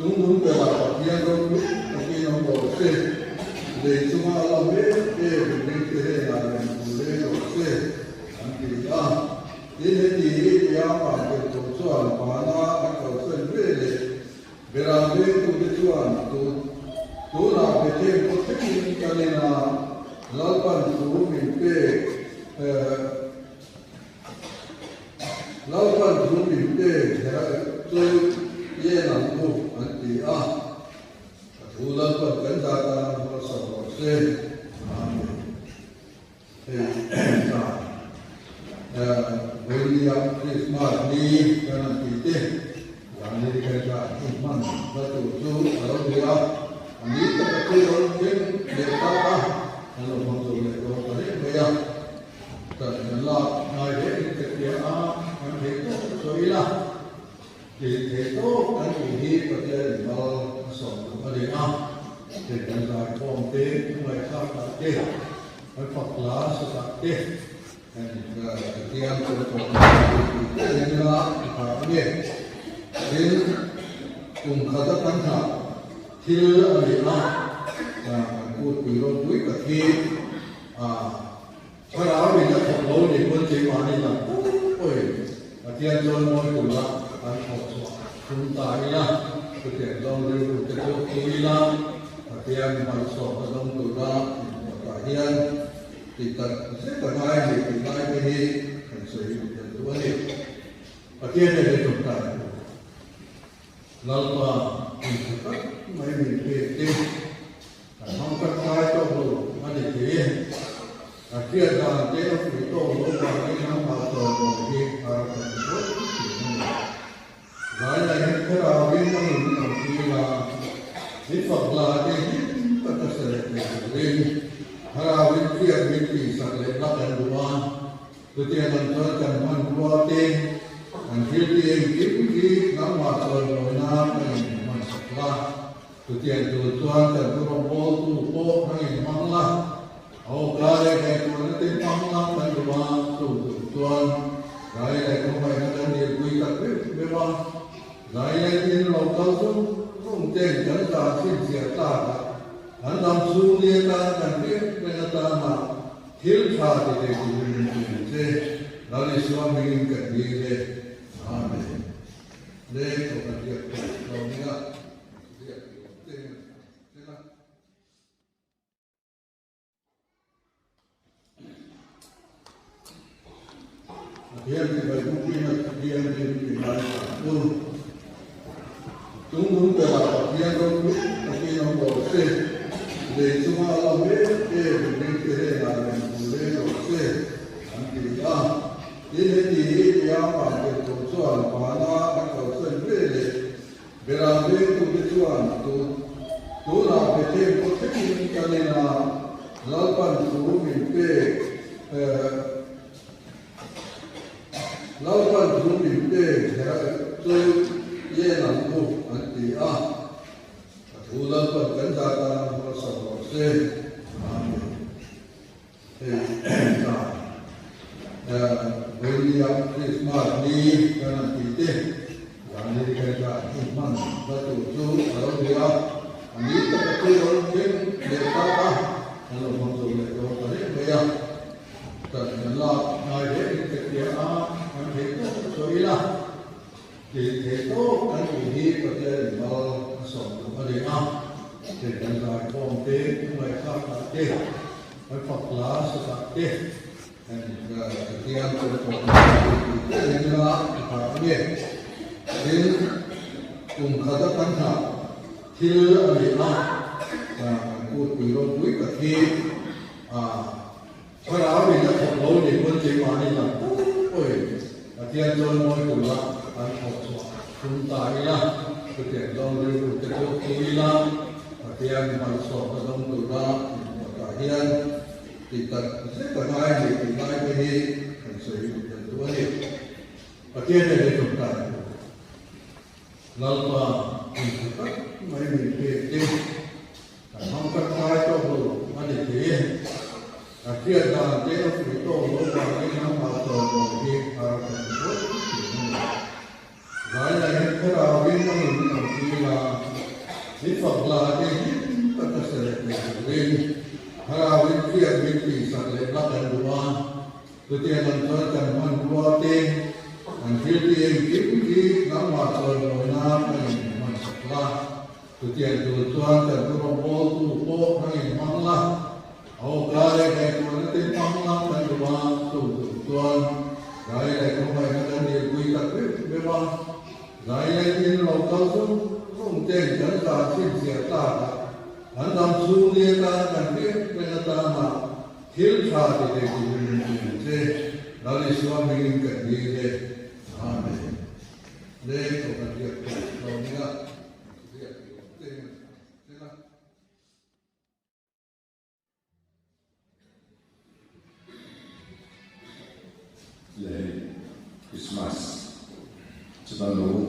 chúng đúng về là thiên đâu lúc khi nó đổ xe để chúng ta làm hết để mình cái là mình lấy đổ xe anh chị à thế thì ya mà cái tổ chức mà nó bắt đầu sinh về làm cái tổ chức tu là cái thêm có thích những cái này là lão quan chủ mình về lão quan chủ mình về tôi ye làm cô anh chị à tu lão quan cảnh gia ta nó sống sẽ William Christmas ni kana kite yani dikata iman betul tu kalau dia ni tak orang yang deta kalau masuk le ko tadi dia tak Allah ngai dia dia an itu soilah itu kan ini pada mal so pada dan saya konten mereka tak fakla seperti yang terkait dengan ini, ini kata kata til adalah kutu kaki, kalau kita kalau di kunci mana lah, yang jual mau pula, kuntai lah, kita jual dulu kita jual lah, yang masuk dalam pula, yang kita sebenarnya kita ini sesuai dengan ini. Bagian dari kita, lalu kita main ini, kita pakai itu mana dia, bagian dari itu orang yang masuk ini harus itu. Lain lagi kita awalnya kita ini faklah ini kita sering Harawin dia mimpi sakit dan rumah, ketika menceritakan manfaatnya, anjir dia mimpi nama terkenal yang masalah, ketika tujuan dan berombol tuh yang malah, kaya kayak nanti malah dan rumah tujuan, kaya rumah yang dia kuikat bebas, kaya ini lokal tuh mungkin jangan siapa Anh làm su liên ta cần biết nên ta mà thiếu pha thì để mình thế đó là số mình cần đi đây amen đây có cái việc đó nữa việc thế là hiện thì phải cũng quy là hiện thì phải luôn chúng đúng về là hiện đâu lúc khi nó đổ xe để chúng ta làm hết để mình cái là mình lấy đổ xe anh chị à thế thì ya mà cái tổ chức mà nó bắt đầu sinh về làm cái tổ chức tu là cái thêm có thích những cái này là lão quan chủ mình về lão quan chủ mình về tôi ye làm cô anh chị à tu lão quan cảnh gia ta nó sống sẽ William Christmas ni kana kite yani dikata iman betul tu kalau dia ni tak orang yang deta kalau masuk le ko tadi dia tak Allah ngai dia an itu soilah itu kan ini pada mal so pada dan saya konten mereka tak fakla seperti yang terkait dengan ini, ini kata kata til adalah kutu kaki, kalau kita kalau di kunci mana lah, yang jual mau pula, kuntai lah, kita jual dulu kita jual lah, yang masuk dalam pula, yang kita sebenarnya kita ini sesuai dengan ini. Bagian dari kita, lalu kita main ini, kita pakai itu mana dia, bagian dari itu orang yang masuk ini harus itu. Lain lagi kita awalnya kita Hít Phật là cái hít tất cả sẽ được lên hara với kia với kỳ sạc lệ lắc đàn đùa tôi tiền làm cho chẳng hoàn đùa tên hàng phía tiền kỹ nắm mặt rồi rồi nam này mình sạc la tôi tiền từ tuan chẳng có bóng bố tu bố này mang la hầu ca đây này tôi nó tên mang la đàn đùa tu tuan cái này không phải là đàn điều quy tắc với ba cái này thì lâu cao xuống không tiền chẳng là xin xỉa ta anh làm su lia ta chẳng biết bên ta mà thiếu pha thì để mình thế đó là sự mình cần gì thế amen đây có cái việc đó nữa việc thế là lễ Christmas chúng ta đủ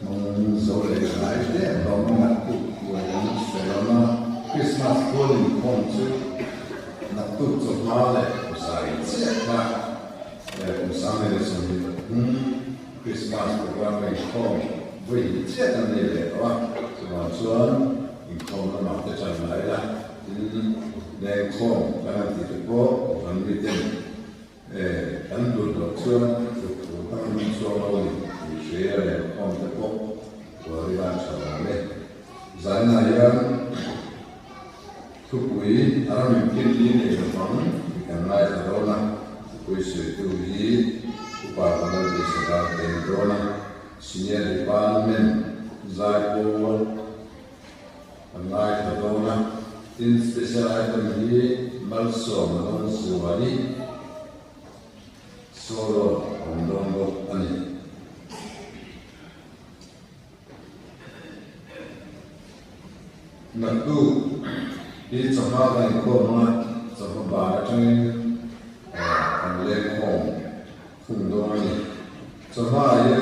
mong số lễ lại để đó nó ngặt tụ của những sẽ nó Christmas calling con chứ ngặt tụ cho nó lệ của sai chết mà để của sáng này là xong Christmas của các mình không vì chết là này lệ đó cho nó xuống mình không nó mặc cái chân lại là để không cái này thì có phần vi tính anh đột đột xuống của các mình xuống rồi sẽ là không thể có của đi làm sao này giải này thúc quý anh mình kiên trì để được phóng càng lại ở đâu nào quý sự tu lý của bà con đi sẽ ra đến đâu nào xin nhớ đi ban mình giải cô càng lại ở đâu nào tin special item gì mal so mà nó sự vani solo ông đông bộ anh ngặt tu đi cho họ thành công mà cho họ bà trong anh lên home phùng đông này cho họ ấy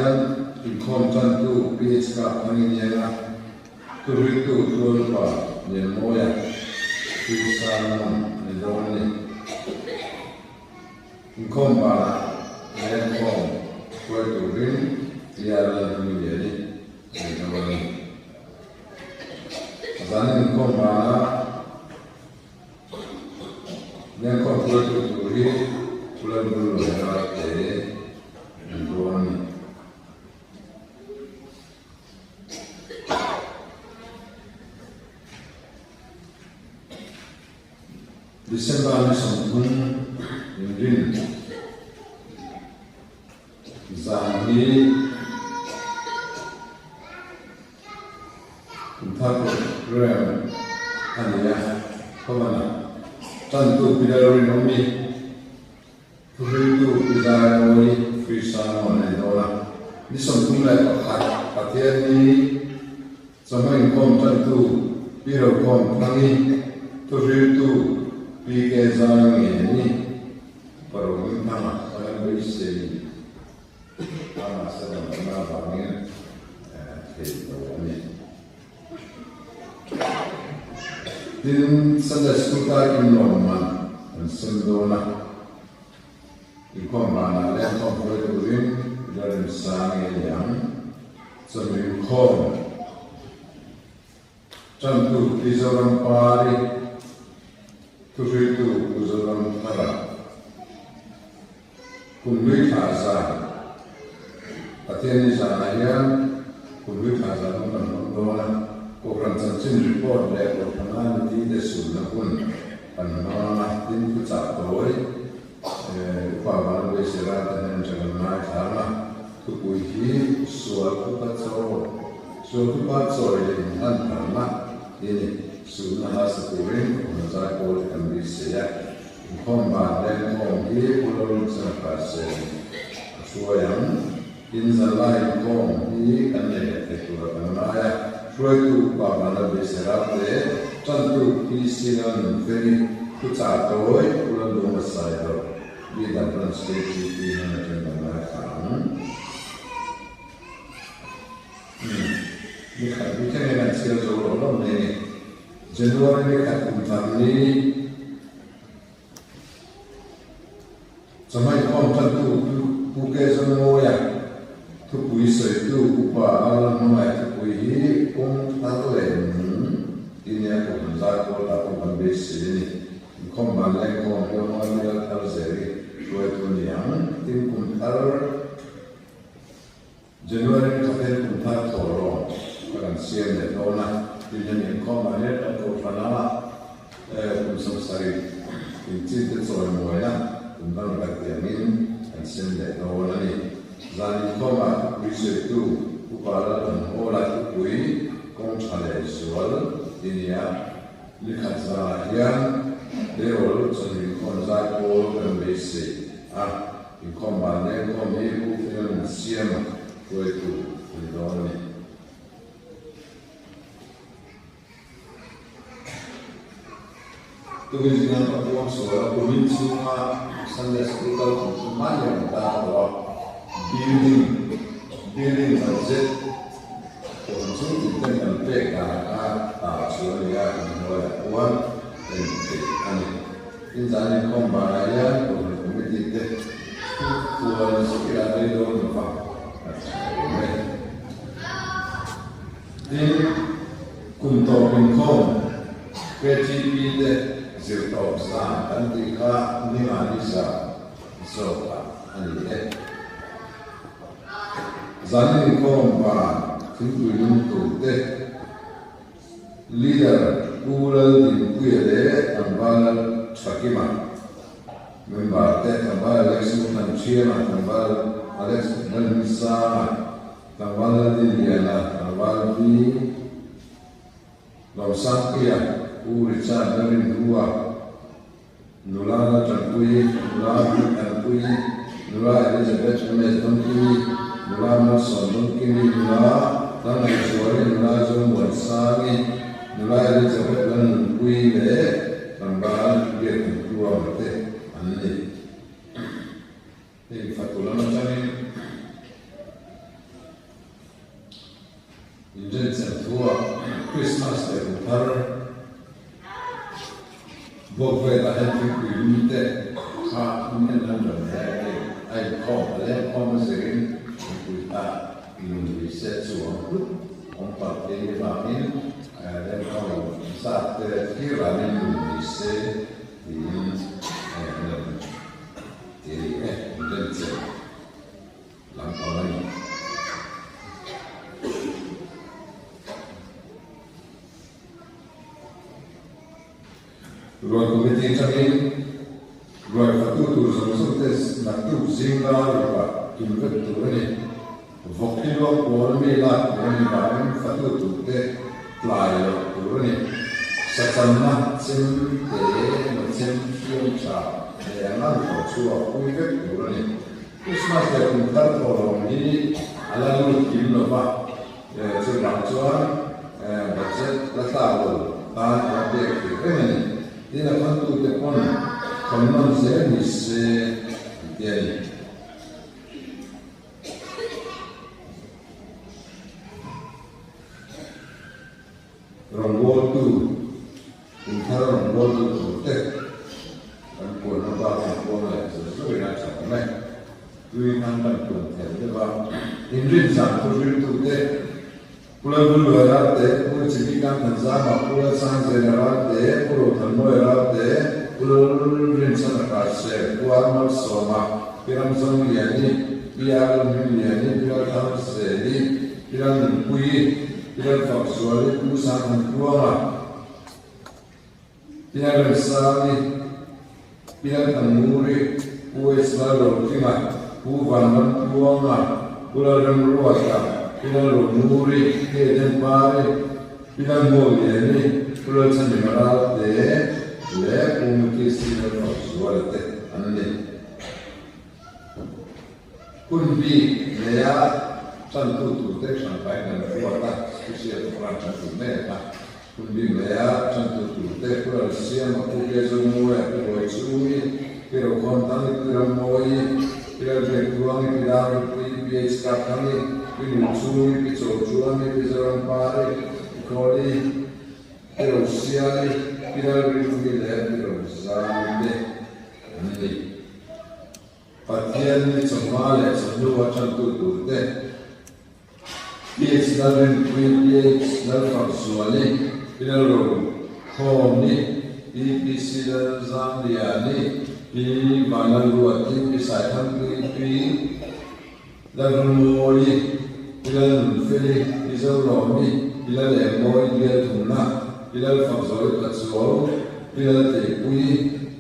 in không chân tu đi cả anh nhé là tu đi tu tu bà nhớ môi à tu sang nên đông này in không bà lên home quay tu đi thì là mình nhớ đi nên đông này Zani ko mana yang ko puri pulang dulu ya Tuhan Desember ni sambung Indrin Zani Thako rem ania komana tantu pidalori nomi tuhitu pidalori frisano ne dola ni something like a patieni samai kom tantu piro kom tangi tuhitu pike zangi ni paru nama akan berisi nama sedang bangin ini Din Sunday school ta in Roma and Sindona in Comana and Comfort Rim, Darren Sang and Young, so we call Chantu Isoram Pari to Ritu Usoram Para Kunwi Hazan Ateni Zanayan Kunwi Hazan Dona Program Sanction report that will come out in the Sudan and Martin puts up the way. Pavan was rather than Jagannath Hama to Puhi, Suakupatso, Suakupatso in Antarma, in Sunalas of the ring, as I call it, and we say, in combat, then home here, Pulons and Passing. Suayam, in the line home, he and the Equapanaya. Proiectul Pavana Beserate, tanto Christian Feri, Kutato, Ulando Masaido, Vida Translate in American. We can answer the role of January Kakumani. Samai Komtan to Pukesan Moya. Tu puisse tu upa ala noai tu pui om zat ko ta ko kan be se ni kom ban le ko yo ma ni la tar zeri ko to ni ang tin kum tar January ka pen kum tar toro kan siem le no na tin ni kom ban le ta ko fana kum som sari in tin te so mo ya kum ban ka ti amin kan siem le no na ni zani koma rise tu upara tan ola tu kui kong chale sual dinia likhatza hian derol chani konza ko kan bese a in koma ne komi u fian siam ko tu idoni tu bizina pa ko so ko min suma Sunday school ko suma ya ta do building budget còn số tiền cần cần về cả tạo số nhà rồi quan để anh tin rằng không phải là của mình đi tới của sự kiện này đâu mà phải tin cùng tổ cùng không về chi phí để dự tổ ra anh đi cả nhưng mà đi sao rồi anh đi đấy Zani kom ba thingui lung tu te leader rural din kuile ambal sakima member te ambal election tan chiama ambal election dan sama ambal din yana ambal di law sakya u richard dan dua nulana tankui nula Elizabeth mes donkini nula son donkini nula tan ai sore nula jom wansangi nula Elizabeth dan kui le tambah dia tua mate anne ini fatula macam ini injen sentua Christmas de putar bokwe ta henry kuimite ha mungkin anda ai kom ale kom serin kita Indonesia suatu empat ini bahin dan kalau saat kira Indonesia di Indonesia langkah lain Ruang komite kami Ruang fatutur sama-sama naktu zingga lupa tunjuk turunnya Vokilo kurmi lah kurmi barang fatutur te playo turunnya Sekarang macam macam siapa yang lalu suatu kuikat turunnya Christmas yang kita tolong ini ala dulu kilo pak sebab cuan budget letakul tahan ada kekemeni dia tentu tekon konon saya bisa jadi rombol tu intara rombol tu tek dan pun apa pun lah sesuai nak sama tu yang nak pun terjebak Indri satu tu tek Pulau Bulu erate, pulau Cipikan Tanzama, pulau San Generate, pulau Tanu erate, pulau Rinsan Akase, pulau Armal Soma, Piram Zongiani, Piram Miliani, Piram Tanseli, Piram Kui, Piram Faksuali, pulau San Kuala, Piram Sali, Piram Tanuri, pulau Islalo Kima, pulau Vanman Kuala, pulau Remruata, Pilar Muri, Keden Pare, Pilar Mogliani, Pilar Sanimara de Le Umukisi Suarte, Anne. Kunbi, Lea, Santu Tute, Champagne, and Fuata, Special Francia Tumeta, Kunbi Lea, Santu Tute, Pilar Siama, Pugezo Mue, Pilar Sumi, Pilar Contani, Pilar Moi, Pilar Ventuani, Pilar PPH Capani, Pinusui, Pizzocciuami, Pizzarampari, Piccoli, Pirossiali, Pirarrifile, Pirossande, Anni. Partieni, Somale, Sanduva, Ciantuturte, Piez dal Renqui, Piez dal Farsuali, Pirarro, Home ni PC Zambia ni mana luatin pisai tham pi la rumoi ila feli iso lomi ila le moi ila tuna ila fakzoi patso ila te pui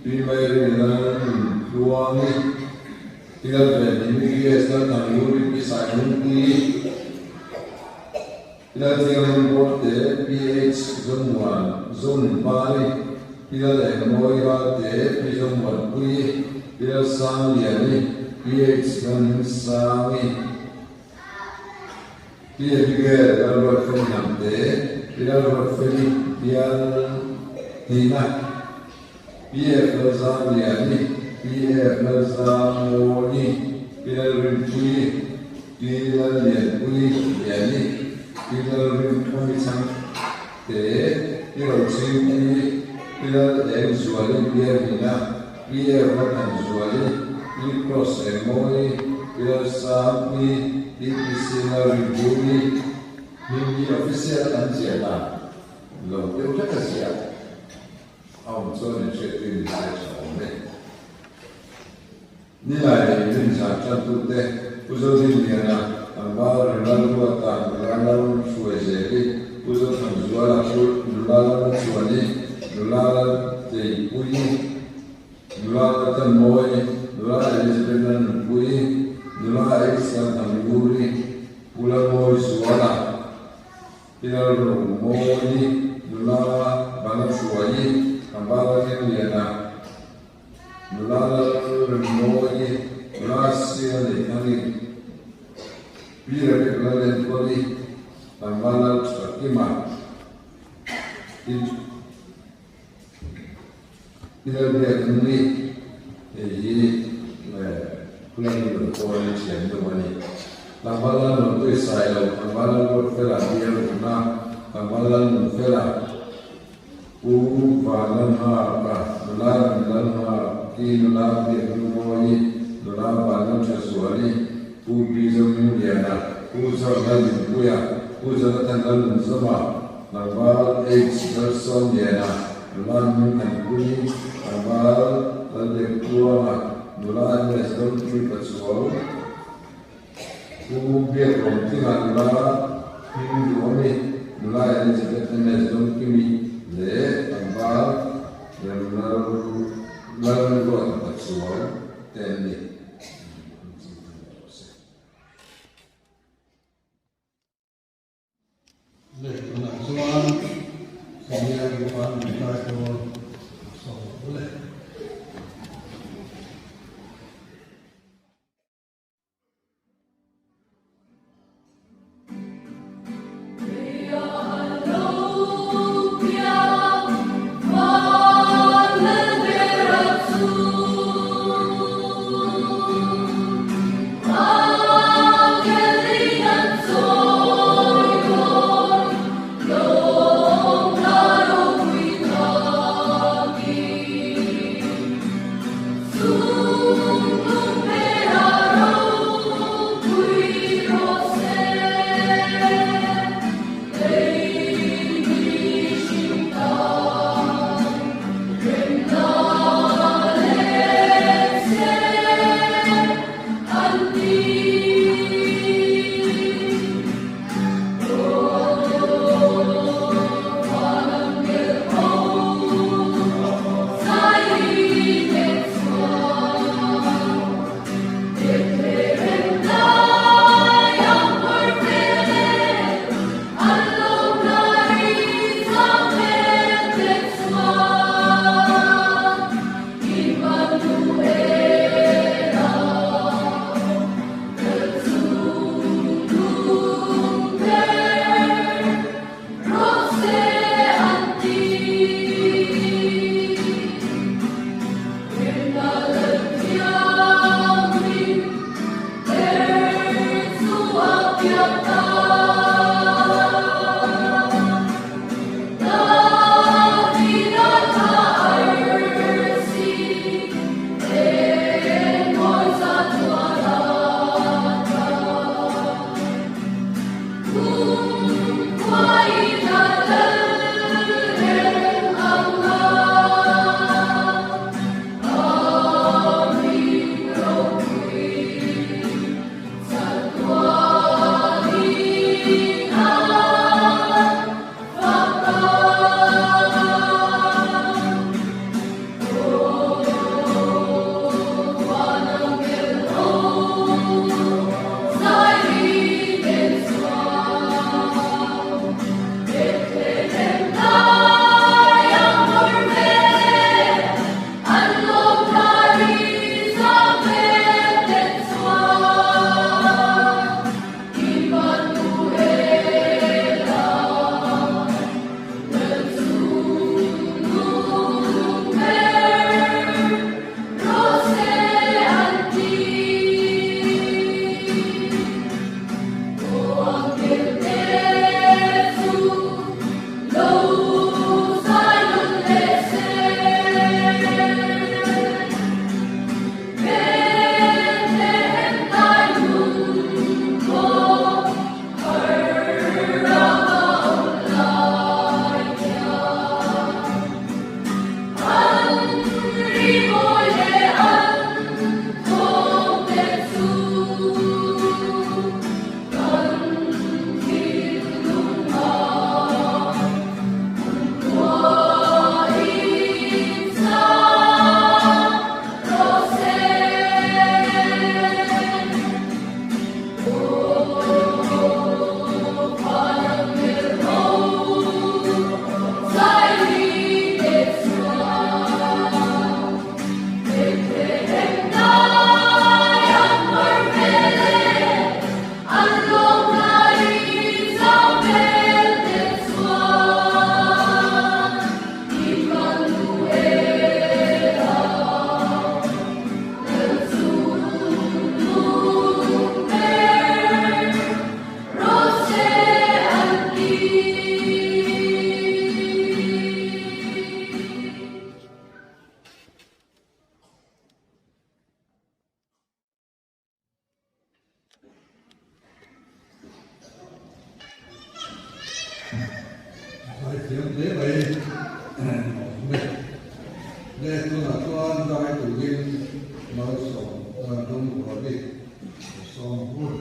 pi mai ila luami ila le ni esta tamuri pisai pi ila tinggal porte PH zone 1 zone 5 ila le moi ra te pi zone 1 pui ila sang ni PH zone sangi ila bige la lo fe namte ila lo fe dia tina PF la sang ni PF la sang ni ila rinpui ila le pui yani ila rinpui sang te ila chini ila le zuali biar mina biar makan zuali i cross emoi ila sapi i pisina ribuni ni official anjela lo te uta kasia au so ne check in sai chome ni lai ni sa chan tu te uzo din ni na amba rinaldo ta rinaldo suezeli uzo tan zuala su rinaldo suani rinaldo te pui Nula tan moi, nula Elizabethan pui, nula Aisan tamuri, pula moi suara, pila moi, nula bana suai, ambala kemiana, nula moi, nula sia le kami, pila pila le koli, ambala sakima, ila dia kini pulang itu orang Cina tu mana, tambalan untuk saya, tambalan untuk fela dia guna, tambalan fela, balan apa, nular apa, nular dia numoi, nular balan sesuatu, bisa menjadi, seorang puya, seorang sama, tambal person dia. Nulan kuni abal dan tua nulan reston tu pasuau biar kontingan nulan ini kami nulan ini seperti reston kami le abal dan nulan buat pasuau teknik le pengasuhan kemudian bukan kita itu boleh. tiếng thế vậy để tôi là tôi ăn đại tự nhiên nói sống đông của đi sống vui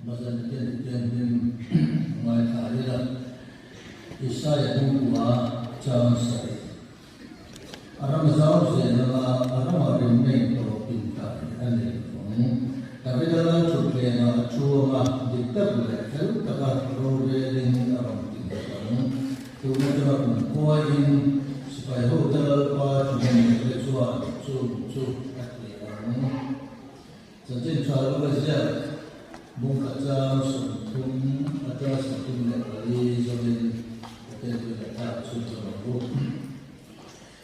Mazan kian ngai thari la Isaya bungwa chance. Aram zau se na aram arim nei to pinta ani fong. Tapi dalam cukai na cuma diktat boleh kalau tak robe ini aram pinta fong. Tu macam kuain supaya hotel pa cuma lecua cu akli fong. Jadi cara bekerja bukan sungkum atau sungkum dari zaman kita tak sungkum aku.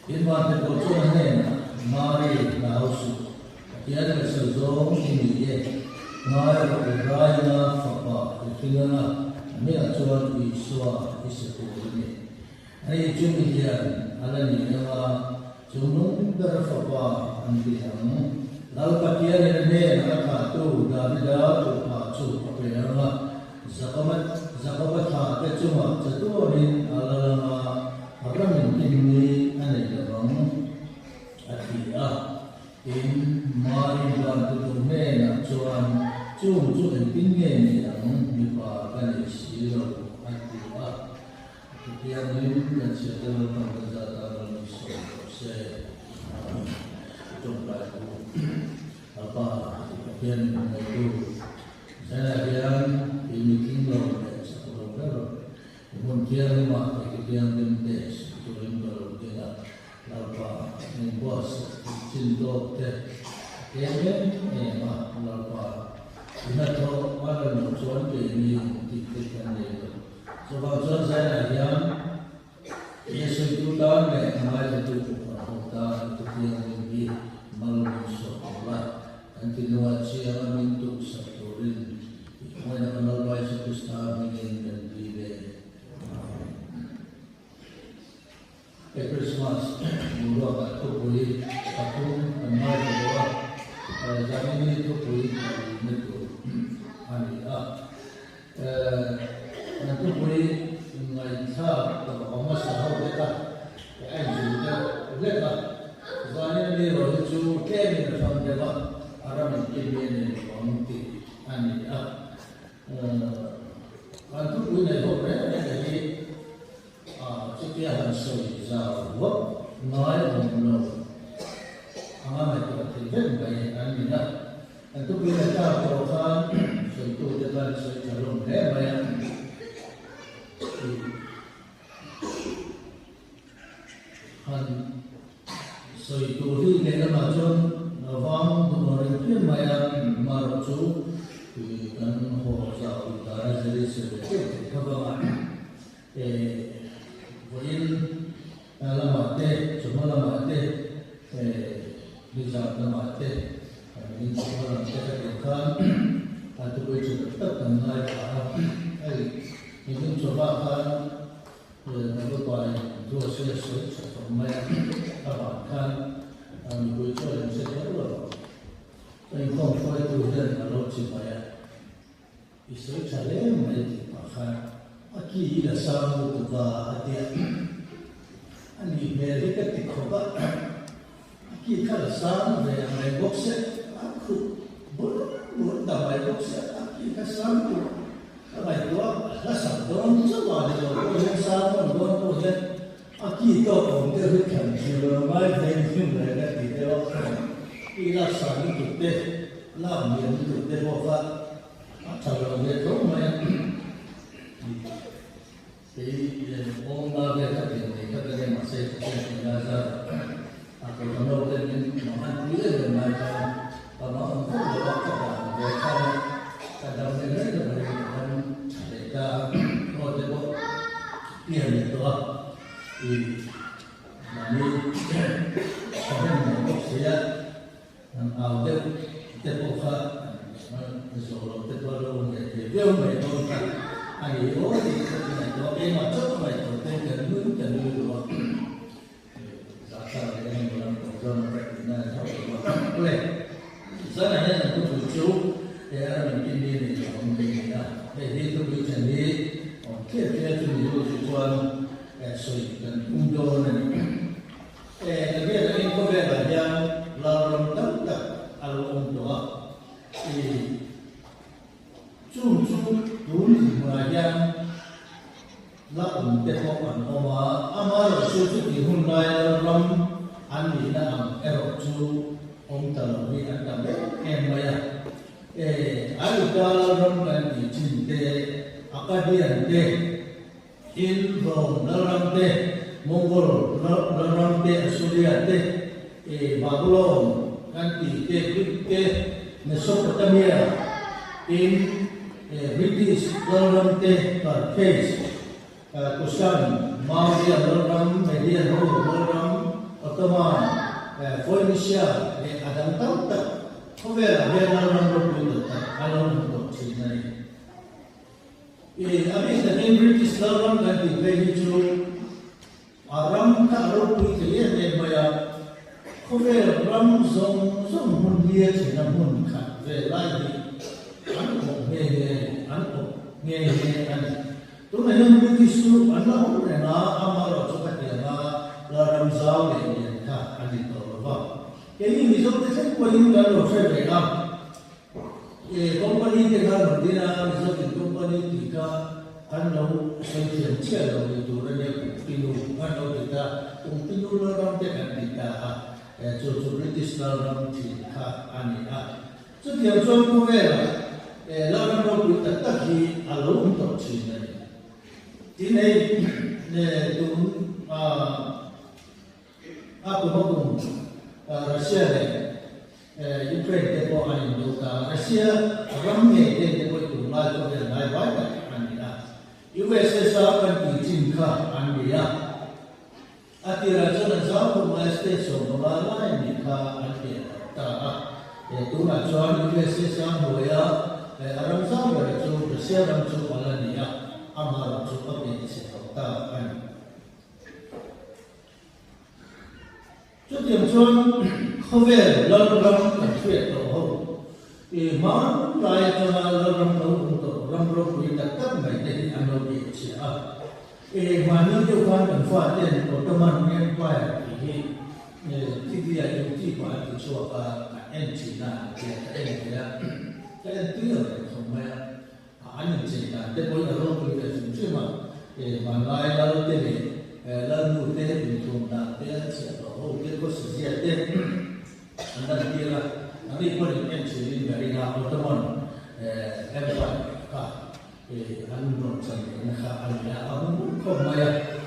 Ini mana bocor ni mari laos. Tiada sezon ini ye mari beraya apa kerana ni acuan iswa iseku ini. Ini cuma dia ala ni nama cuma berapa ambil lalu pakaian ini nak tu dah tu pacu apa yang nama zakamat hak cuma satu ni ala nama orang ini ane dalam akhirnya in mari bantu mena cuan cuma ingin yang dipakai siro akhirnya pakaian ini dan setelah pengajaran saya coba apa yang itu saya bilang ini kingdom satu orang kemudian mak yang mendes itu yang baru dia apa yang bos cinta yang mak apa ini tu orang tuan ini dikatakan itu sebab tuan saya yang Yesus itu dah mengajar itu kita itu yang lebih malam sekolah nanti luar siapa minta satu rin mana kalau luar satu setahun ingin dan tidak Christmas mula kat tu boleh aku kenal bahawa zaman ini tu boleh itu hari nanti boleh mengajar kalau masa awal kita juga Zahir ni roh itu kami dalam debat Arab ini ni orang ani Kantu punya orang jadi setiap hari jauh naik mula amat itu terjadi banyak ani Kantu punya orang itu debat sejarah banyak so itu dia macam awam orang itu macam maruju kan hoja utara jadi seperti kabar boleh lamate cuma lamate bisa lamate ini cuma lamate kan atau boleh cepat mengenai ini coba kan kalau tuan dua selesai sampai kan mengikut yang saya tahu. Tapi kalau saya tu dan kalau cipaya, istri saya mereka pakai, aki ida sama tu bah dia, ani mereka tikobak, aki kalau sama dengan mereka boxer, aku boleh damai boxer, aki kalau sama tu, kalau itu rasa dorang coba dia boleh sama dorang boleh. Aki itu orang dia bukan cuma main mereka tidak ilah sani kita lam yang kita buat kalau dia tu main jadi orang mereka dia masih belajar atau kalau dia main dia macam kalau orang tu mereka kadang mereka kalau dia buat dia itu ini sekarang untuk saya awal terbuka seorang terbaru dia mereka ani orang itu macam macam dengan dulu asal dengan orang orang mereka boleh sana yang itu lucu ya mungkin ini orang ini itu lucu ni kita tu lucu tuan soy dan undo tapi ada info yang lalu tak al undo chú đúng mà yang là để có phần mà ama rồi chú thì hôm nay ram anh đi là em chú ông ta nói anh ta biết em mà anh ta ram cái gì chính thế akadian thế in from ram thế Mongol ram thế Assyria thế Babylon kan thế Greek thế Mesopotamia in British ram thế Carthage Kusan Maurya ram Media ram Ottoman Phoenicia Adam tahu tak không biết là bên nào làm được điều đó, ai làm được chuyện này. Abis dari British dalam dan diberi ju Aram tak rupi dia ni bayar. Kau ram zong hun dia cina hun kat về lại anak nghe an. Tu macam British tu anak orang na amal cuba dia na ram zau ni kat adi tu apa. Jadi misal kita kuahin kalau saya beram. Company dengan berdina misalnya company kita kan lalu sensial lalu itu orang pinu kan lalu kita pinu orang dengan kita cuci British dalam kita ania setiap suatu era lalu lalu kita taki alu untuk Cina ini tu apa hukum Rusia ni Ukraine dia buat ani dosa Rusia ramai dia buat itu lalu dia naik banyak ania USSR kan dicinta ania atira jangan jauh Malaysia semua lain ni ka ania tak itu nak jual USSR boleh orang jauh itu Rusia orang jauh ania amar jauh apa ni tak kan Jadi macam khabar lalu kan fikir tahu, mana raya cuma lalu untuk ramai kita tak menjadi anak biasa. Mana tu kan faedah Ottoman Empire ini tidak ada tiba di suatu China dia dia semua anu China dia boleh orang kita cuma mana lalu ini lalu dia itu nak dia siapa dia khususnya dia anda dia lah nanti pun yang sini dari Ottoman Empire kah anu macam ni kah anda anu kau maya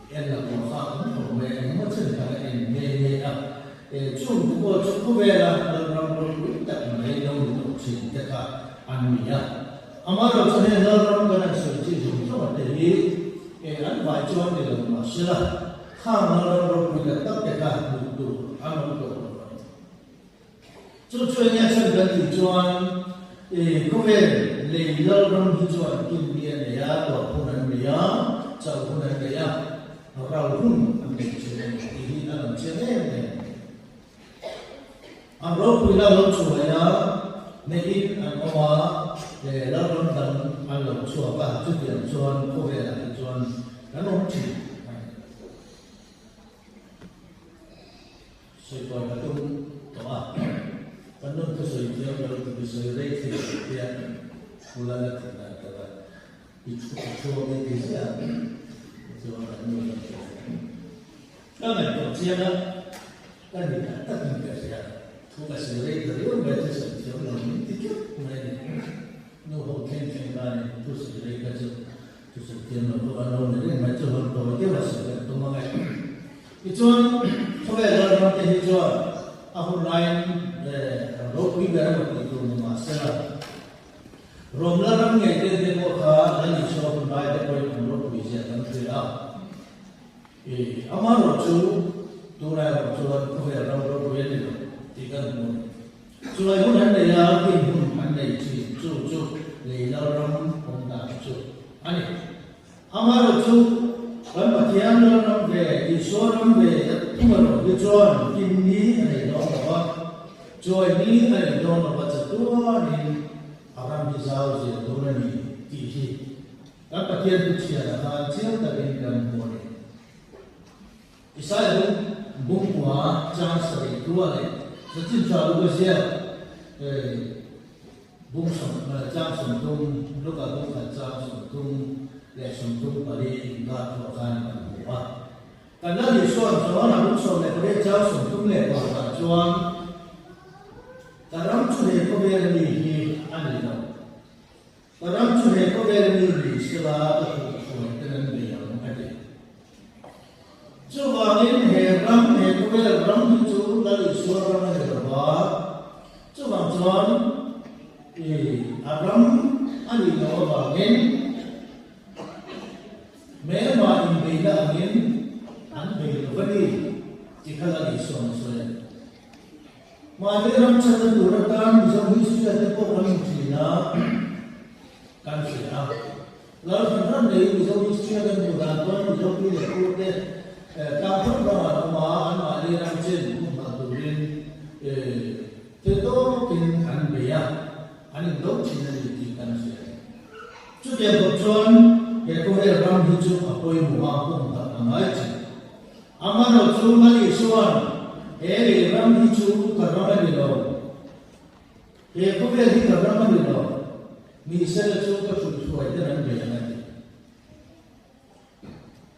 yang nak kau kau maya macam mana ini cuma bela dalam kita maya dalam cinta kah anu ya amaran saya dalam kerana suci semua dari anu baca di dalam masalah Kamar orang kita tak dekat itu, anak itu. Cucunya sedang dijual, kemudian legal orang dijual India ni ya, ataupun dia, jauh dia, orang pun ambil cerita ini dalam cerita ini. Amro pula lalu cuaya, ni amwa, lalu dan lalu cuaba, cuci cuan, kemudian cuan, lalu cuci. Supaya itu doa, penuh kesulitan kalau kesulitan itu dia mulai terkena itu ini dia itu orang ini. Kalau itu siapa kan dia tak mungkin siapa. Tugas kesulitan itu baca sesuatu yang tidak mulai. Nuh kena kan itu kesulitan itu sesuatu orang ini macam orang dia masuk ke rumah itu sampai dalam itu aku lain ropi berapa itu masalah romlan yang itu demoka dan itu aku lain depois ropi jadi tidak amar roju turai roju aku yang ropi itu tidak pun sulai pun anda ya pun anda itu lelah ram pun tak itu ani amar roju Kan bagian dalam be, isuran be, tumor, isuran ini ada apa, joy ini ada apa jatuh ni orang bisa je dona ni tihi. Kan bagian tu cia, kan cia tapi kan boleh. Isai bungkua jangan sering dua le, sejak lalu cia, bung som trang som tung lúc cả bung cả trang som tung lệ som tung ở đây ga thọ khan bằng hùa cái đó thì xuân gió là bung som lệ có đây trang som tung lệ vào cả chuông cái đó chủ đề có về là gì anh đi đâu cái đó chủ đề có về là gì sẽ là cái cái nên bây giờ không phải chú vào đến hệ ram hệ có về là ram thì chú đã được xóa ram này rồi đó chú vào chọn Abram anh đi đâu vào đến mẹ mà anh về là đến anh về là vẫn đi chỉ khá là đi xuống mà cái ram chân là đủ ra tan bây giờ mình sẽ tiếp tục làm gì đó can gì à là phần này bây giờ mình sẽ làm đủ ra tan bây giờ mình sẽ cố gắng cao hơn đó mà anh mà đi làm trên cũng mà tụi mình thế đó thì anh về à anh đâu chỉ là đi can gì chú đẹp một chọn cái cô ấy làm gì chú học coi mua cũng tập nói chứ ama nó chú mà đi xuống cái làm gì chú cả nó đi đâu cái cô ấy đi cả nó đi đâu mình sẽ là chú có chú phải để làm gì này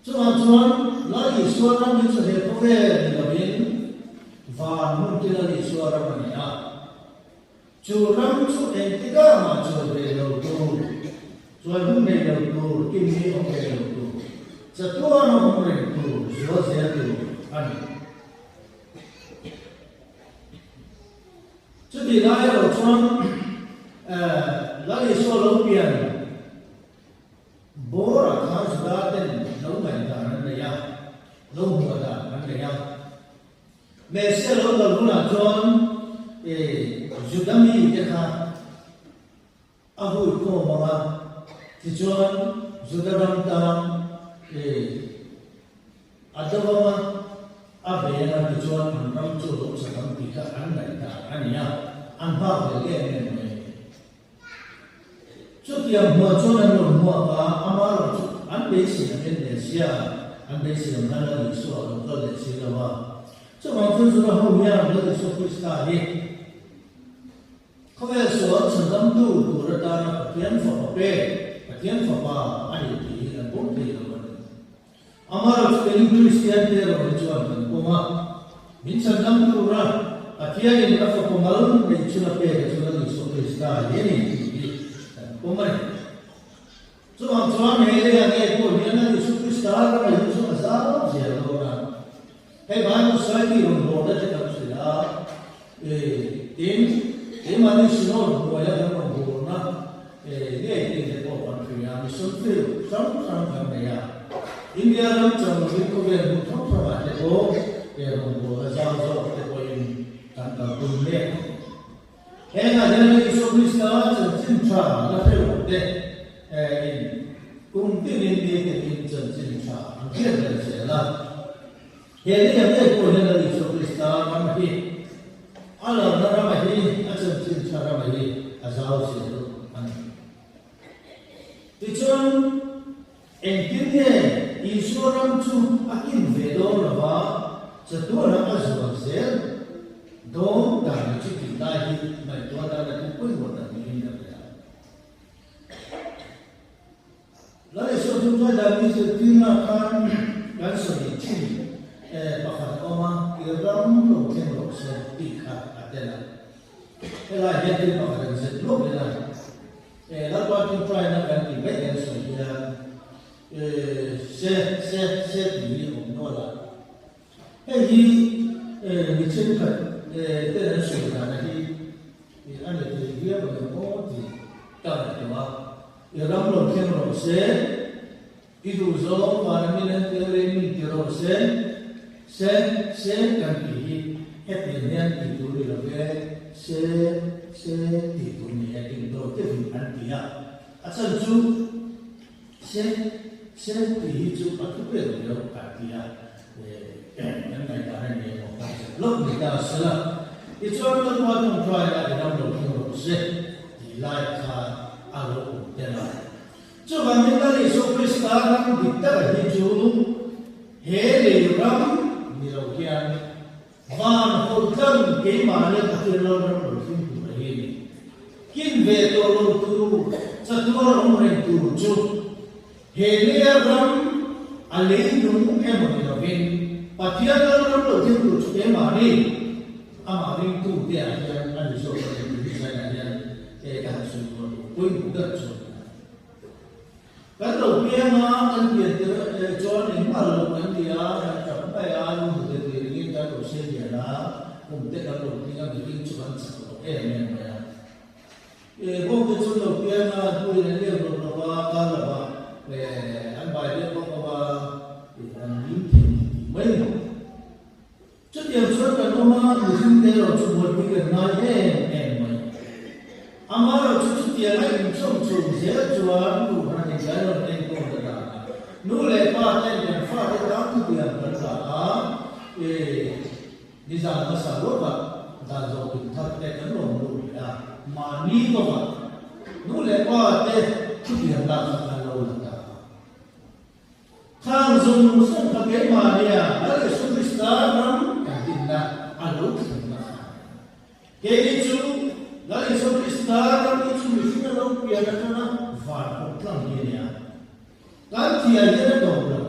chú mà chọn nói đi xuống làm gì chú cái cô ấy đi đâu đến và muốn cái là đi xuống làm gì à chú làm chú em thì cả mà chú về đâu tu chú em về đâu tu kim mi không về đâu tu sẽ tu nó không về tu rồi sẽ tu anh chú đi lại rồi chọn lại đi xuống lâu biển bố là khá là tên lâu ngày ta anh này à lâu mùa ta anh này à mẹ sẽ lâu lâu là chọn Judami cái khác, ahui ko mga tijuan Judaram tam adawama abena tijuan anram chuluk sakam pika anai ta ania anha beli ene Chukiam mua chuan an mua ka amar an besi an Indonesia an besi an hala isu an kal silawa so mangfun sura ho ya an so Krista hi không phải số sản phẩm đủ ra ta là kiến phật bê kiến phật ba anh thì là bốn thì là vấn đề. Amar spelling Christian thế rồi cho anh cũng mà mình sản phẩm đủ ra kia thì là phật mal để cho nó bê cho nó đi số Krista thế này cũng mà cho anh này là cái của mình là số Krista là cái số sao gì đó là cái bạn nó sai đi rồi đó thì làm sao đến thế mà đi xin lỗi người ta không buồn na cái gì thì có quan trọng là mình sống trong cái này à India làm trong cái công việc một thóc thôi mà để có để không có giao cho để có nhữngการตุนเนี่ยแค่นั้นเลยที่สุดที่เราจะจิ้มชาแล้วไปหมดเลยกรุงที่ดินที่จะจิ้มชาเกี่ยวกับเสียละเห็นอย่างนี้คนนั้นที่สุดที่เราทำที่Allah naramai ajar cinta ramai azal situ an. Tujuan engkirnya isuram tu akin vedo lava setua nama azal sel dong dan kita hi mai tua dan itu pun bukan ini dah. Lalu suatu dari setina kan dan sedikit bakat oma iram mungkin roksa ikha adela. Ela jadi bakat sedikit ela. Lalu aku try nak ganti bagian saya. Se ini omnola. Jadi bicara dengan sudah nanti anda dia bagaimana di kalau dia iram mungkin roksa itu zon pada minat teori roksa se kan di etnian itu lebih se itu ni itu tu antia asal tu se itu aku perlu antia yang mereka ni mau log kita salah itu orang orang try ada dalam log se di like alo telah coba kita lihat sekarang kita hidup hele ram Nirokian, van hotel ke mana takdirlah orang berfirman ini. kinh về tổ lô tu sa tu ông rèn tu chu hệ lia ram alin đúng em một điều viên và thiên đó nó đầu tiên tu chu em mà đi ama ring tu dia yang anh so cái saya yang cái sự cuối cùng đất rồi cái đầu tiên mà anh biết cho nên mà lúc anh đi chẳng phải anh một cái gì cái đầu tiên gì là cũng tất cả đầu tiên anh đi chụp ảnh chụp em vô cái chỗ đầu tiên mà tôi lên đây rồi nó cả là anh bài đấy có anh nhìn thì mấy chút điểm số cái nó mà người sinh thế rồi chụp một cái nói em mày amaro chút tiền lại cũng sống chung dễ cho anh đủ hàng cái rồi nên cũng được nô lệ pha tên tiền pha cái đó cũng tiền vẫn cả đi ra nó sao rồi mà ra rồi cũng thật cái lồng lụi mà ni có mà nô lệ pha tên chút tiền là lâu là thang dùng sống cái mà đi đó là số Krista lắm cái gì là anh lúc cái gì chú dari so Krista kami cumi sini lalu piada kana var potlang ini ya kan tiada ada dobra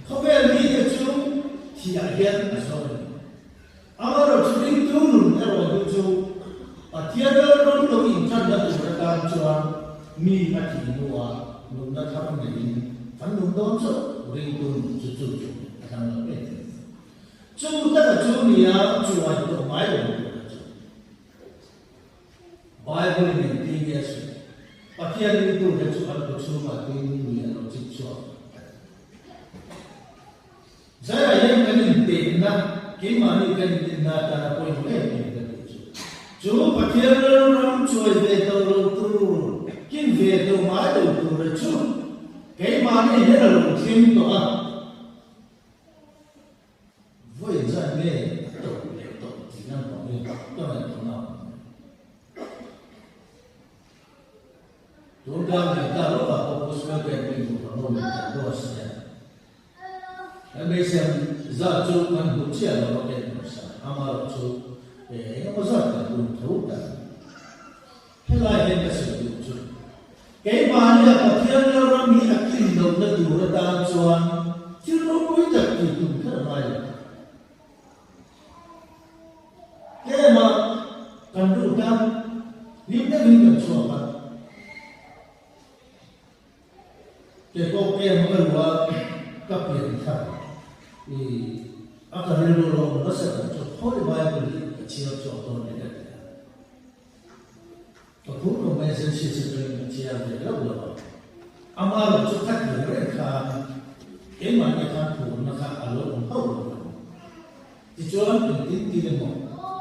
kau beli itu tiada asal amaro cumi turun erwa itu tiada orang tu incan dah berkata cuan mi mati dua nunda kapan ini kan nunda so ring turun cucu akan lebih cucu tak cumi ya cuan itu mayu Bible ni tinggi asyik. Pakaian itu dia cakap bersama tinggi yang logik. Saya yang kami tengah, kemana kami tengah tanah poin ni betul. Jo pakaian orang cuai betul betul, kim betul malu betul betul. Kemana ni orang kim tu Voi jangan ni betul betul, jangan boleh jangan boleh. Sudah kita lupa fokus pada itu kalau bosnya. Kami zatu kan bucia kalau kita bersama. Amal tu, yang besar tu tahu tak? Helai yang besar tu. Kaya mana pakaian orang ni akin dong na dua tahun cuan, cuma boleh tak itu kerana. Kaya mak kan tu kan, ni cuan. Jadi kau yang berbuat kapian tak, akan lalu masa tu kau Bible kecil contoh ni kan. Aku pun masih sesuatu kecil ni lah. Amal tu tak mereka, emak kan pun nak alur kau. Dijual penting tidak mau,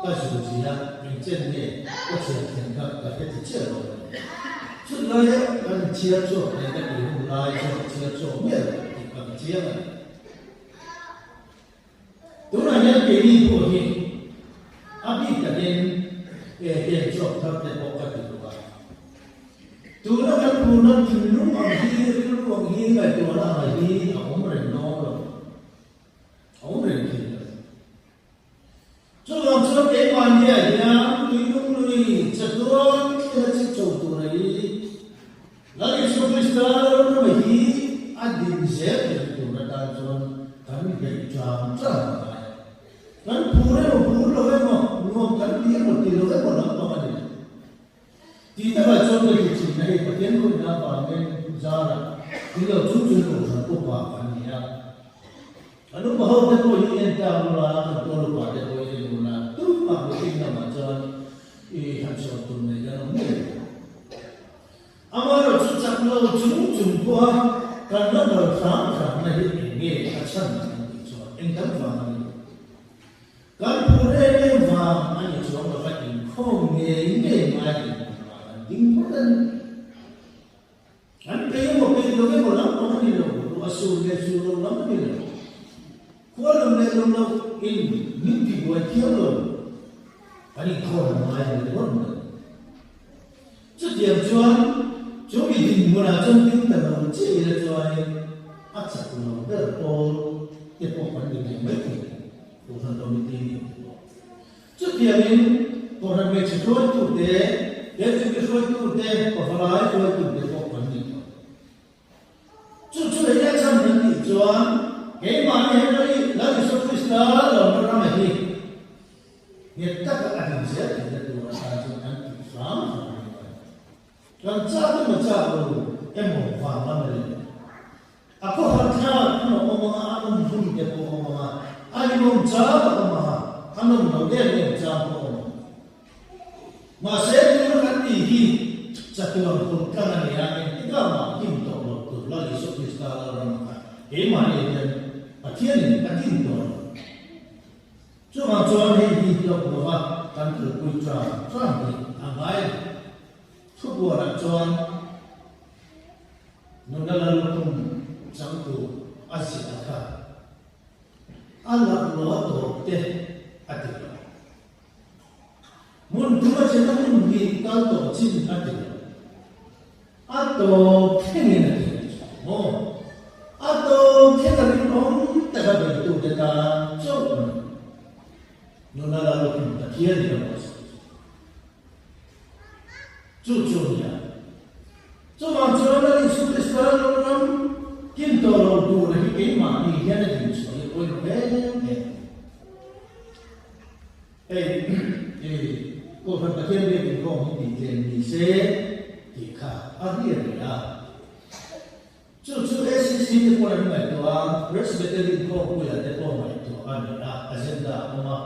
kasih dia pencen ni, kasih tengah kasih kecil. Chút nói anh chia chỗ này cái điều lại cho chia chỗ miệng thì cần chia này. Đúng là nhân cái đi của mình, áp đi cả đến tiền chỗ thấp để bóc cái điều đó. Tú nó cái phụ nó thì lúc ông hi cái chỗ đó là đi ông rèn nó rồi, ông rèn thì. Cho làm sao cái quan điểm nha, tuy lúc nuôi chặt đôi cái chỉ chỗ tu này. Lalu Krista orang ini adil zat itu nak tuan kami dari jam kan pura memang kan dia mesti loh nak apa ni? Kita baca dari sini ni pakaian pun nak pakai jara, kita cuci pun tu pakai ni ya. Anu bahawa tu ini entah mula betul pada tu ini mula tu pakai kita macam hasil tu ni jangan ni. Amaro cakap lo jumpa kerana berfaham ini asan itu engkau faham. Kan pura ni faham ani cuma berfaham kau ni mai important. Kan kaya mo pwede mo lang kung ano lo asul lang nilo. Kung alam na in hindi buat lo. Ani kau mai nilo. Jadi tuan Jogi di mana jombi dalam cerita tuai acak pulau berpol depokan dengan baik urusan domiti. Jadi yang còn là mình chỉ thôi tụ tế để chúng cái thôi tụ tế còn phải nói thôi tụ tế có phần gì chú chú ấy đã xem đến thị trường cái mà này nó đi là cái số Christa là nó làm gì hiện tất cả các hình sẽ thì là điều là sao cho anh tự sáng còn cha tôi mà cha rồi em một vàng lắm rồi aku harusnya ngomong anu mungkin dia ngomong ani ngomong cha ngomong anu ngomong dia ngomong cha ngomong masih itu kan tinggi satu orang kan ni yang kita mah kim tu tu lagi Yesus orang mana dia akhirnya kan kim tu cuma ini dia bawa kan terkuat cuan ni amai semua orang cuan nuna lalu pun chẳng đủ ăn gì cả ăn là nó tổ tiên ăn được muốn thứ mà chỉ là muốn gì cao tổ chim ăn được ăn tổ thế này là gì ô ăn tổ thế là cái nón tại sao bị tụt ra chỗ nó là lúc mà thiên thì nó chú nhá chú mà chú là Yesus Kristus nó kim tổ đầu tu là cái mà đi hiện là gì số ôi bé cô phần bát thiên biết thì không bị tiền bị xe thì cả ăn gì là chú SCC thì cô làm cái đó respected cô cô là cái cô mà đó ăn là agenda mà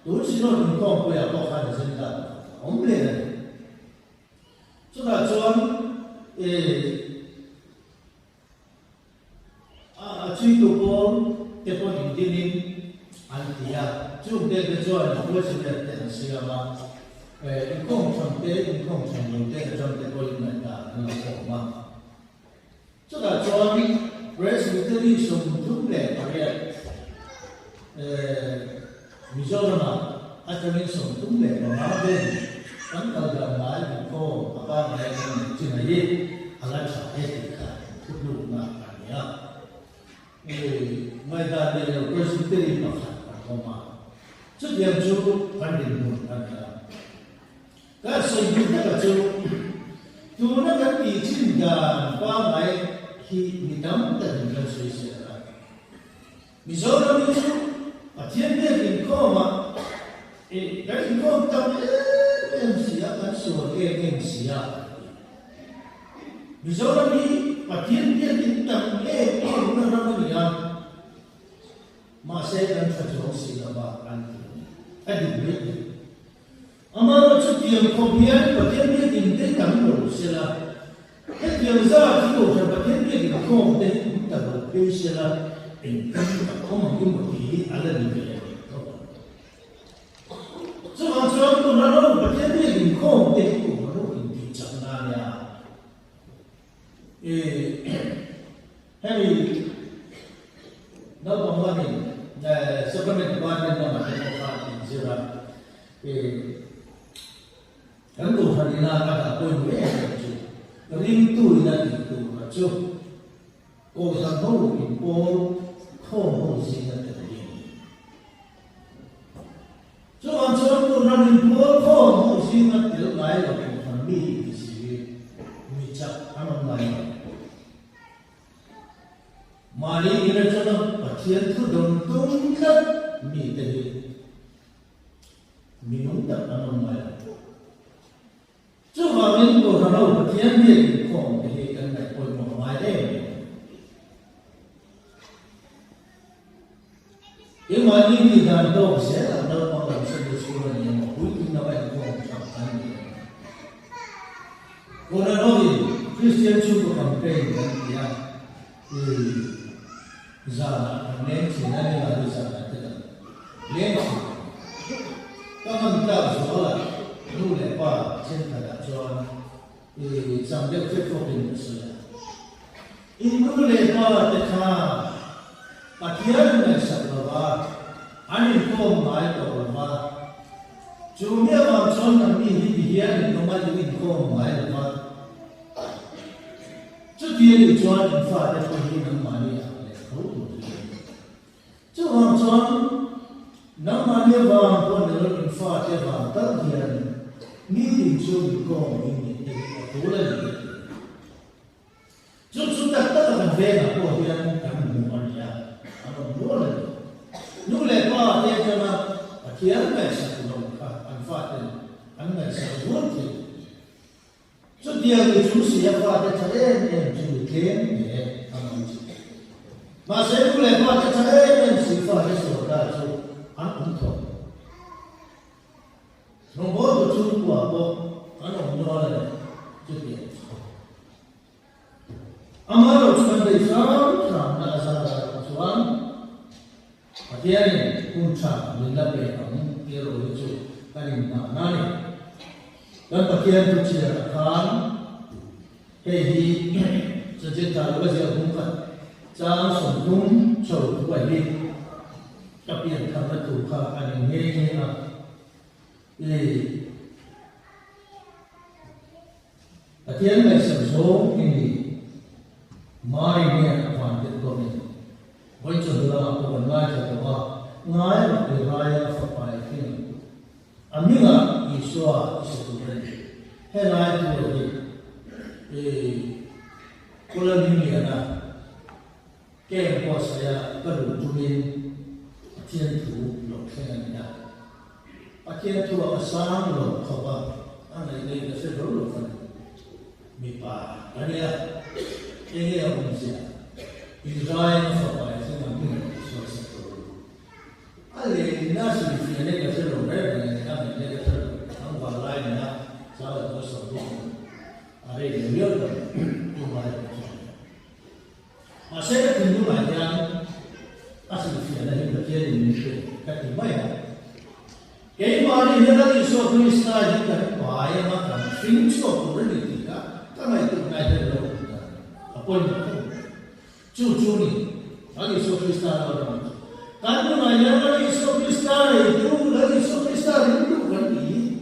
đối với nó thì cô cô là có cái agenda ông lên chú là chọn truy tụ con tiếp con những tin in anh thì chúng ta cái cho anh có sự đẹp đến xưa mà không trong tế không trong những tế trong tế có những người ta nó khổ mà cho là cho anh responsibility sống thúc lệ và việc vì do mà anh cho nên sống thúc lệ và máu bên vẫn còn gần lại những cô và ba mẹ mình chưa này anh lại sợ hết tất cả thúc lục mà anh nhớ người ta đều có sự tự tin và khả mà trước tiên chú phản định một anh các sự việc các chú nó các kỳ trình cả qua ngày khi bị đóng tại những cái suy xét ra vì do đó như chú và thiên nhiên thì có mà cái thì có tâm em xí á cái số em xí á vì do đó như và thiên nhiên thì tâm nó nó mà sẽ cần phải cho xí là ba anh định biết ama nó chút tiền không biết và thiên nhiên thì đến tầm độ xí là cái tiền ra thì đủ rồi và thiên nhiên thì không đến tầm độ xí là tình không mà cái một tí anh là như vậy chứ mà cho tôi nó và thiên nhiên thì không đến đủ nó thì chẳng là nhà hay nó còn là mình sau khi mình quan đến là mình có phát triển ra cái đồ phần này là cả tôi mới em chú cái linh tuổi là linh tuổi là chú cô sang thấu mình cô không có gì là tự nhiên chú anh chú tôi là linh tuổi không có gì là tự lại là một phần mi thì gì mi chắc anh nói mà đi ra cho nó và thiên thứ đồng tung khắp mi tới mi nung tập anh nói chú mà mình có thằng nào có thiên nhiên không thì cái này coi một vài đấy nhưng mà những cái đàn đâu sẽ là đâu mà làm sao được số là nhiều mà cuối cùng nó phải không sẵn sàng gì còn là nói Christian chú có bằng cái gì đó thì giờ nên chỉ là như là bây giờ là thế nào nên chỉ các anh ta số là nu lệ qua trên thời đại cho trong việc thuyết phục hình của sự nu lệ qua để khá và thiên này sắp là anh không nói đâu là chú nghĩa vào cho nằm đi thì hiện không ai được không nói là trước tiên thì cho anh phải để không đi nằm mà đi chú hoàng cho nằm mà đi vào con đường phải cái vàng tất hiện nghĩ định chưa bị con mình để cố lên được chúng ta tất cả về là của hiện cái mình muốn nhà anh muốn lên lúc này qua thế cho nó khiến người sẽ cũng anh phát hiện anh người sẽ muốn thì chút tiền thì chúng sẽ phát hiện cho nên chúng kiếm để anh mà sẽ lúc này qua thế cho nên sẽ phát hiện số ra cho anh cũng thôi nó mỗi một chút của cô anh cũng nói là chút tiền Amar Osman Islam Ramna Azhar Osman Hatiari Kuncha Milabe Ang Kiro Hijo Karim Nani Dan Pakian Kuchira Khan Hehi Sejita Wazir Bungkat Jang Sondung Chau Wali Kapian Kamatu Ka Aning Hehi Hatiari Mai Samso Ini Mai ni awan kita ni, boleh cakap apa benar cakap, ngai beraya fapai kini. Amiga Iswa sesuatu ni, helai tu ni, koloni ni ada, ke apa saya perlu tumin tian tu lokasi ni ada. Tian tu asam lok khabar, anda ini kita sebelum kan, mipa, ani ada. Ini apa maksudnya? Israel apa yang saya mahu sesuatu. Alih nasi di sini kita selalu berada kami kita selalu angkat lain ya, saya sesuatu. Ada yang lihat tu macam. Masalah tinju macam asal di sini ada berjaya di Malaysia. Kati mana? Kali mana dia lagi sesuatu Israel kita bahaya macam finch atau berani kita, kami itu macam tu. Pun cucu ni, lagi sofistikasi orang. Kalau naya lagi sofistikasi itu, lagi sofistikasi itu kan ni,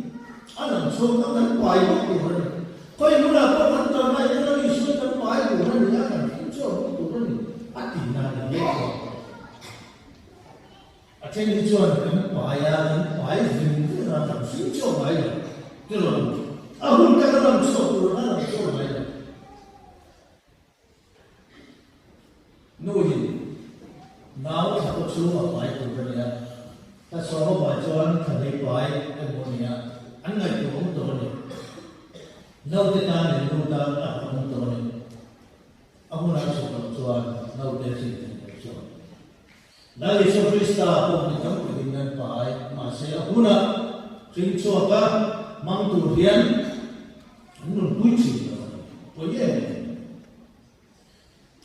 alam soal kan payah tu kan. Kau yang mula apa kata naya lagi soal kan payah tu kan dia kan, cucu tu kan, hati naya dia. Aceh ni cuci kan payah ni orang cuci payah, tu lah. Aku tak alam soal tu alam soal payah. Nuhi, now aku cuma baik tu benda. Tak soal bacawan kami baik kemudian, anda itu orang tu ni. Now kita ni kita orang tu ni. Aku nak soal bacawan, now dia sini bacawan. Dari sofista aku ni kamu dengan baik, masih aku nak cinta apa, mangturian, nun puisi, boleh.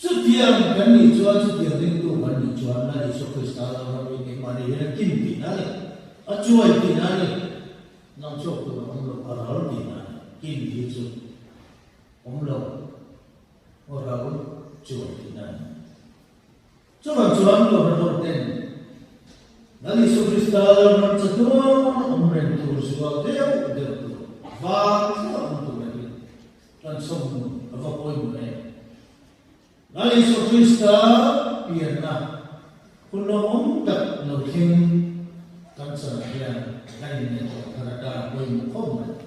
Setiap kami jual setiap rindu kami jual nari sofista orang ini mari yang kini nari, acuai nari, nampak tu orang orang nari kini itu, orang jual nari. Cuma jual orang ten, nari sofista orang semua orang itu jual dia tu, faham untuk nari, dan semua apa pun nari. Nali sofista biarlah kuno tak nolhin kan sebagian lain yang terkadang boleh mukam.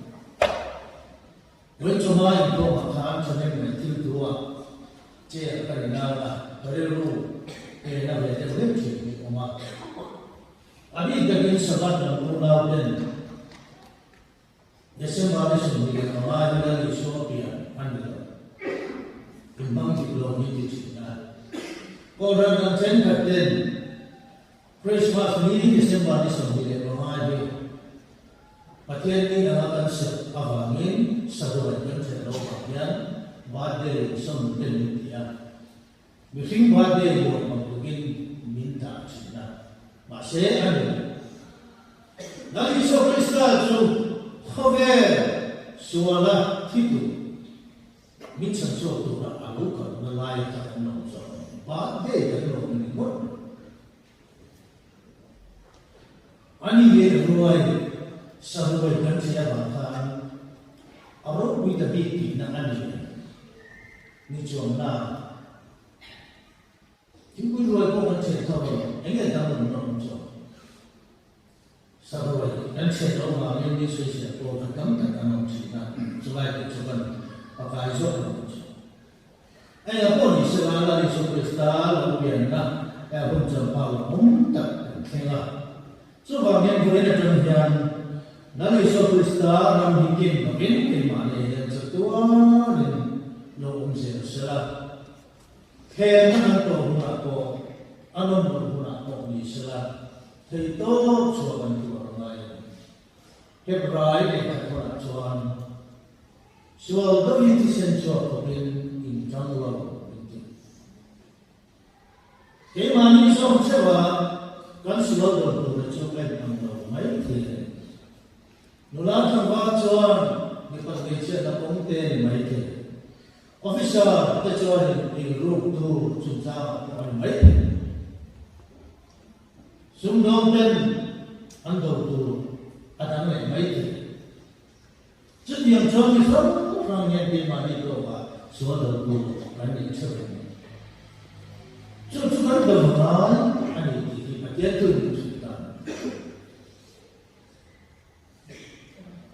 Boleh cuma itu makan sampai mentil dua, cek kerana perlu kerana berada di sini rumah. Abi jadi sebab dan pulau dan Desember sendiri orang yang di Sophia anda. Memang di pulau ini juga. Orang yang cenderung Christmas ini Desember sendiri orang ini. Pakaian ini akan seabangin sesuatu cenderung pakaian badai sembilan dia. Mungkin badai yang mungkin minta cina. Masih ada. Lagi sofistikasi tu, khabar suara itu. Minsan suatu aku kan melayang tak nak soal, bagai tak nak minum. Ani ye ruai sahabat kan saya bahkan, orang kita bikin nak ani, ni cuma nak. Ibu ruai pun kan saya tahu, enggak tahu minum soal. Sahabat 人切到嘛，因为水切多，他根本他弄起那，之外的这个，把该做的东西。哎呀，过你是拉拉的说的是大路边呐，哎，我正怕我红的天啊，这方面回的正向，那里说的是大让你见到边的嘛呢，这多人有红色是啦，天那都红了过，阿龙都红了过你是啦。thì tốt cho bạn của ngài cái bài để các bạn chọn chọn đó là cái sen chọn của bên in trong lòng cái mà như sau sẽ là cái sự đầu tư để cho cái làm đầu mấy thì nó làm trong ba chọn cái phần cái chuyện là công ty mấy thì officer cái chọn thì group tu chúng ta mấy chúng đông tên ăn đầu tù ăn ăn này mấy thì rất nhiều cho cái sống trong nhân viên mà đi đồ và số đầu tù anh đi chơi chúng ăn đầu nói anh đi thì mà chết thương chúng ta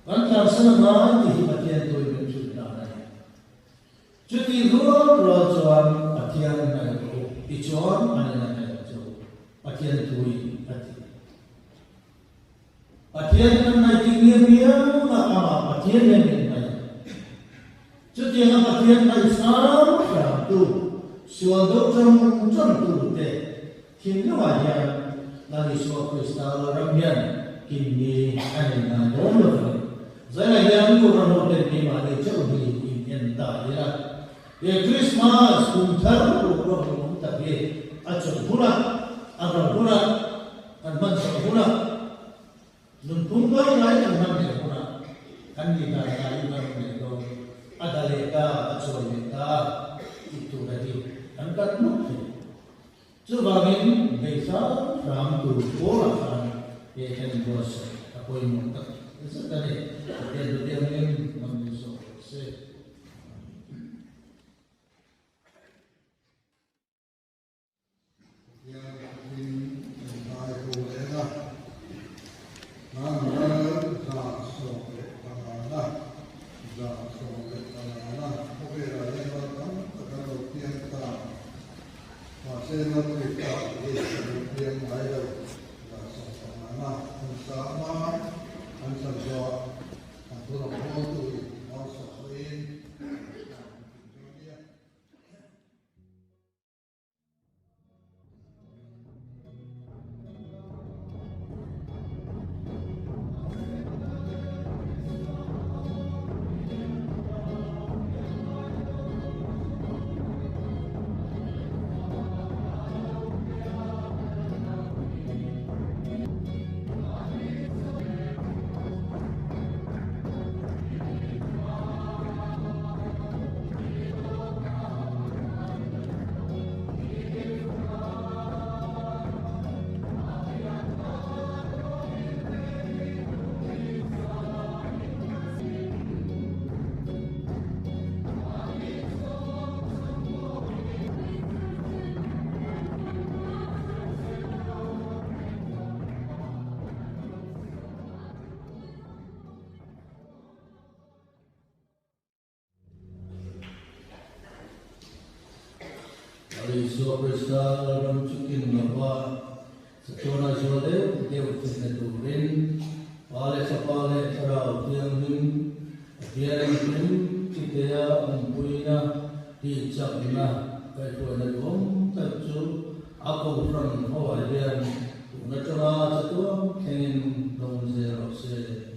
anh làm sao nói thì mà chết tôi mình chúng ta này trước khi rồi chọn ở thiên này thì chọn anh này Patian tui patian kan na tinggi na ama patian yang na jadi yang patian na sama tu suatu jam tu te kini wajah dari suatu kristal ramian kini ada na dulu saya yang kurang hotel ni mana jauh di India ya Christmas kuntar kurang tapi acur pula agar pula kan bangsa pula nuntung lain yang namanya pula kan kita lain namanya itu ada leka acur leka itu tadi kan kan mungkin sebagian desa ram tu pola kan yang bos apa yang muntah itu tadi dia yang manusia Isu kristal dalam cikin nama sekolah jole dia utusnya turin oleh sepale terau tiangin tiangin kita mempunyai dicapna kaituan dom tercu aku pernah awalnya nacara satu kengin dom zero se